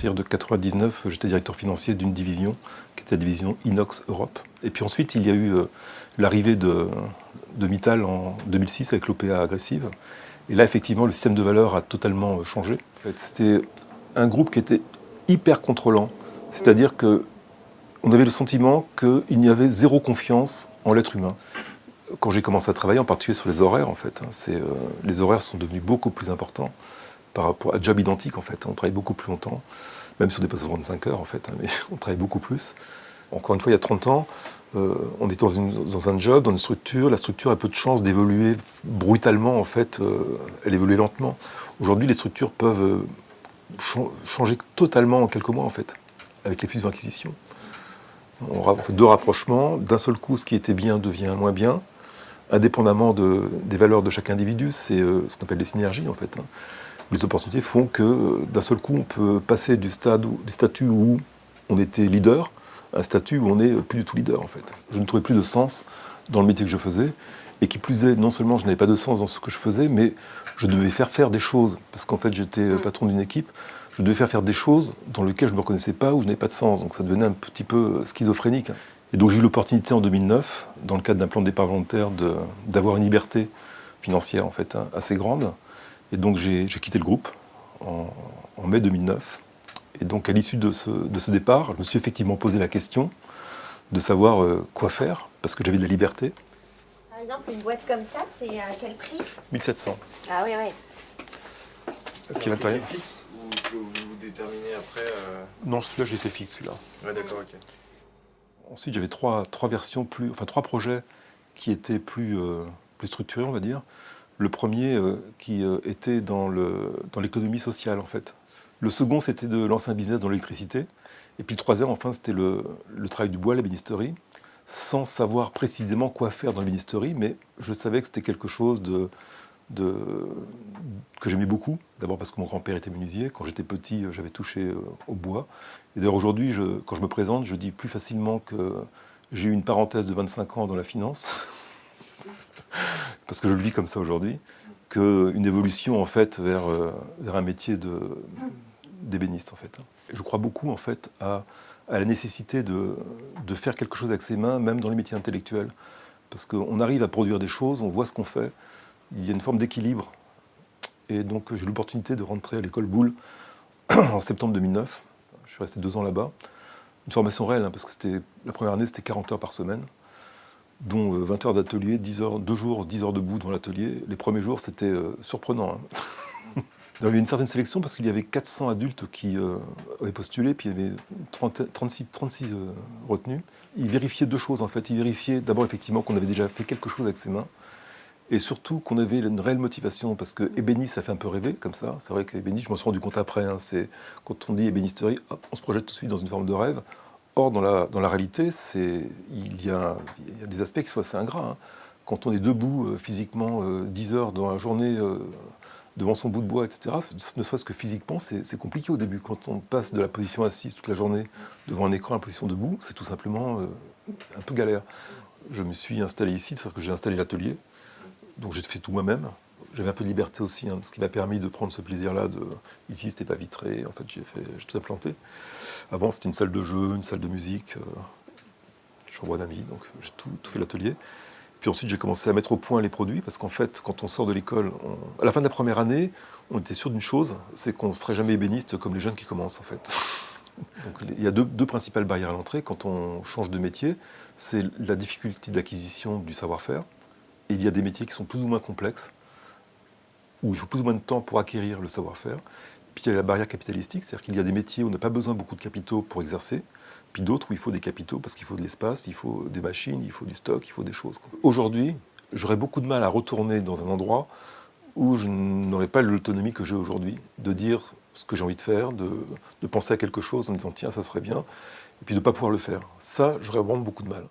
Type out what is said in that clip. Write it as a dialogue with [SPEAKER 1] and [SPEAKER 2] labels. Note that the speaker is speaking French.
[SPEAKER 1] partir de 99, j'étais directeur financier d'une division, qui était la division Inox Europe. Et puis ensuite, il y a eu l'arrivée de Mittal en 2006 avec l'OPA agressive. Et là, effectivement, le système de valeur a totalement changé. En fait, c'était un groupe qui était hyper contrôlant. C'est-à-dire qu'on avait le sentiment qu'il n'y avait zéro confiance en l'être humain. Quand j'ai commencé à travailler, en particulier sur les horaires, en fait, les horaires sont devenus beaucoup plus importants par rapport à job identique, en fait. On travaille beaucoup plus longtemps, même sur des postes de 25 heures, en fait, mais on travaille beaucoup plus. Encore une fois, il y a 30 ans, on était dans un job, dans une structure. La structure a peu de chances d'évoluer brutalement, en fait. Elle évolue lentement. Aujourd'hui, les structures peuvent changer totalement en quelques mois, en fait, avec les fusions-acquisitions. On fait deux rapprochements. D'un seul coup, ce qui était bien devient moins bien, indépendamment des valeurs de chaque individu. C'est ce qu'on appelle des synergies, en fait. Les opportunités font que, d'un seul coup, on peut passer du statut où on était leader à un statut où on n'est plus du tout leader, en fait. Je ne trouvais plus de sens dans le métier que je faisais. Et qui plus est, non seulement je n'avais pas de sens dans ce que je faisais, mais je devais faire des choses. Parce qu'en fait, j'étais patron d'une équipe. Je devais faire des choses dans lesquelles je ne me reconnaissais pas, où je n'avais pas de sens. Donc ça devenait un petit peu schizophrénique. Et donc j'ai eu l'opportunité en 2009, dans le cadre d'un plan de départ volontaire, d'avoir une liberté financière en fait assez grande. Et donc j'ai quitté le groupe en mai 2009. Et donc à l'issue de ce départ, je me suis effectivement posé la question de savoir quoi faire, parce que j'avais de la liberté.
[SPEAKER 2] Par exemple, une boîte comme ça, c'est à quel prix?
[SPEAKER 1] 1700.
[SPEAKER 2] Ah oui, oui.
[SPEAKER 1] Qui est l'intérieur.
[SPEAKER 3] Fixe ou que vous déterminez après
[SPEAKER 1] Non, celui-là, j'ai fait fixe, celui-là.
[SPEAKER 3] Ouais, d'accord, ok.
[SPEAKER 1] Ensuite, j'avais trois projets qui étaient plus structurés, on va dire. Le premier qui était dans l'économie sociale, en fait. Le second, c'était de lancer un business dans l'électricité. Et puis le troisième, enfin, c'était le travail du bois, l'ébénisterie, sans savoir précisément quoi faire dans l'ébénisterie, mais je savais que c'était quelque chose que j'aimais beaucoup. D'abord parce que mon grand-père était menuisier. Quand j'étais petit, j'avais touché au bois. Et d'ailleurs, aujourd'hui, quand je me présente, je dis plus facilement que j'ai eu une parenthèse de 25 ans dans la finance, parce que je le vis comme ça aujourd'hui, qu'une évolution en fait vers un métier d'ébéniste en fait. Et je crois beaucoup en fait à la nécessité de faire quelque chose avec ses mains, même dans les métiers intellectuels, parce qu'on arrive à produire des choses, on voit ce qu'on fait, il y a une forme d'équilibre. Et donc j'ai eu l'opportunité de rentrer à l'école Boulle en septembre 2009. Je suis resté 2 ans là-bas. Une formation réelle, parce que la première année, c'était 40 heures par semaine, dont 20 heures d'atelier, 10 heures, 2 jours, 10 heures debout devant l'atelier. Les premiers jours, c'était surprenant. Il y avait une certaine sélection parce qu'il y avait 400 adultes qui avaient postulé, puis il y avait 36 retenus. Ils vérifiaient deux choses, en fait. Ils vérifiaient d'abord, effectivement, qu'on avait déjà fait quelque chose avec ses mains, et surtout qu'on avait une réelle motivation, parce que ébéniste, ça fait un peu rêver, comme ça. C'est vrai qu'ébéniste, je m'en suis rendu compte après, c'est quand on dit ébénisterie, hop, on se projette tout de suite dans une forme de rêve. Or, dans la réalité, il y a des aspects qui sont assez ingrats. Quand on est debout physiquement 10 heures dans la journée, devant son bout de bois, etc., ne serait-ce que physiquement, c'est compliqué au début. Quand on passe de la position assise toute la journée devant un écran à la position debout, c'est tout simplement un peu galère. Je me suis installé ici, c'est-à-dire que j'ai installé l'atelier. Donc j'ai fait tout moi-même. J'avais un peu de liberté aussi, ce qui m'a permis de prendre ce plaisir-là. Ici, c'était pas vitré. En fait, j'ai tout implanté. Avant, c'était une salle de jeu, une salle de musique, chambre d'amis. Donc j'ai tout fait l'atelier. Puis ensuite, j'ai commencé à mettre au point les produits, parce qu'en fait, quand on sort de l'école, à la fin de la première année, on était sûr d'une chose, c'est qu'on ne serait jamais ébéniste comme les jeunes qui commencent, en fait. Donc il y a deux principales barrières à l'entrée quand on change de métier. C'est la difficulté d'acquisition du savoir-faire. Et il y a des métiers qui sont plus ou moins complexes, où il faut plus ou moins de temps pour acquérir le savoir-faire. Puis il y a la barrière capitalistique, c'est-à-dire qu'il y a des métiers où on n'a pas besoin de beaucoup de capitaux pour exercer, puis d'autres où il faut des capitaux parce qu'il faut de l'espace, il faut des machines, il faut du stock, il faut des choses. Aujourd'hui, j'aurais beaucoup de mal à retourner dans un endroit où je n'aurais pas l'autonomie que j'ai aujourd'hui, de dire ce que j'ai envie de faire, de penser à quelque chose en me disant tiens, ça serait bien, et puis de ne pas pouvoir le faire. Ça, j'aurais vraiment beaucoup de mal.